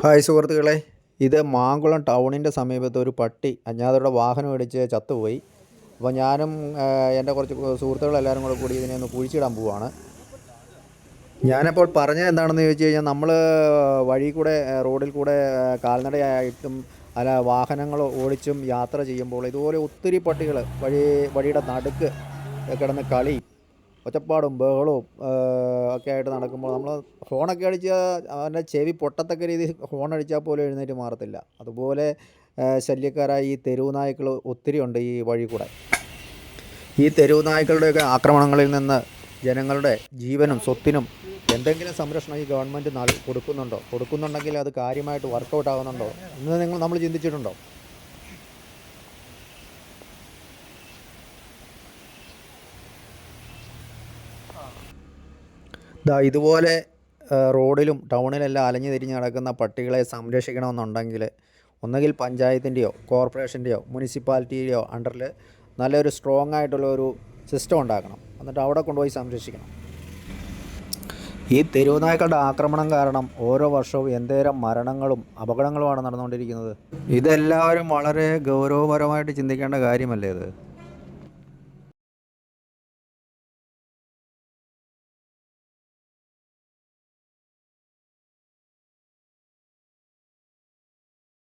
Hi സുഹൃത്തുക്കളെ, ഇത് മാങ്കുളം ടൗണിൻ്റെ സമീപത്ത് ഒരു പട്ടി അജ്ഞാതരുടെ വാഹനം ഇടിച്ച് ചത്തുപോയി. അപ്പോൾ ഞാനും എൻ്റെ കുറച്ച് സുഹൃത്തുക്കളെല്ലാവരും കൂടി ഇതിനെ ഒന്ന് കുഴിച്ചിടാൻ പോവുകയാണ്. ഞാനപ്പോൾ പറഞ്ഞത് എന്താണെന്ന് ചോദിച്ചു കഴിഞ്ഞാൽ, നമ്മൾ വഴി കൂടെ റോഡിൽ കൂടെ കാൽനടയായിട്ടും അല്ല വാഹനങ്ങൾ ഓടിച്ചും യാത്ര ചെയ്യുമ്പോൾ ഇതുപോലെ ഒത്തിരി പട്ടികൾ വഴിയുടെ നടുക്ക് കിടന്ന് കളി ഒച്ചപ്പാടും ബഹളവും ഒക്കെ ആയിട്ട് നടക്കുമ്പോൾ നമ്മൾ ഹോണൊക്കെ അടിച്ചാൽ അവൻ്റെ ചെവി പൊട്ടത്തക്ക രീതിയിൽ ഹോണടിച്ചാൽ പോലും എഴുന്നേറ്റ് മാറത്തില്ല. അതുപോലെ ശല്യക്കാരായ ഈ തെരുവ് നായ്ക്കൾ ഒത്തിരി ഉണ്ട് ഈ വഴി കൂടെ. ഈ തെരുവ് നായ്ക്കളുടെയൊക്കെ ആക്രമണങ്ങളിൽ നിന്ന് ജനങ്ങളുടെ ജീവനും സ്വത്തിനും എന്തെങ്കിലും സംരക്ഷണം ഈ ഗവൺമെൻറ് കൊടുക്കുന്നുണ്ടെങ്കിൽ അത് കാര്യമായിട്ട് വർക്കൗട്ട് ആകുന്നുണ്ടോ എന്ന് നമ്മൾ ചിന്തിച്ചിട്ടുണ്ടോ? ഇതുപോലെ റോഡിലും ടൗണിലെല്ലാം അലഞ്ഞു തിരിഞ്ഞ് നടക്കുന്ന പട്ടികളെ സംരക്ഷിക്കണമെന്നുണ്ടെങ്കിൽ ഒന്നുകിൽ പഞ്ചായത്തിൻ്റെയോ കോർപ്പറേഷൻ്റെയോ മുനിസിപ്പാലിറ്റിയുടെയോ അണ്ടറിൽ നല്ലൊരു സ്ട്രോങ് ആയിട്ടുള്ള ഒരു സിസ്റ്റം ഉണ്ടാക്കണം. എന്നിട്ട് അവിടെ കൊണ്ടുപോയി സംരക്ഷിക്കണം. ഈ തെരുവ് നായ്ക്കളുടെ ആക്രമണം കാരണം ഓരോ വർഷവും എന്തേരം മരണങ്ങളും അപകടങ്ങളുമാണ് നടന്നുകൊണ്ടിരിക്കുന്നത്. ഇതെല്ലാവരും വളരെ ഗൗരവപരമായിട്ട് ചിന്തിക്കേണ്ട കാര്യമല്ലേ ഇത്?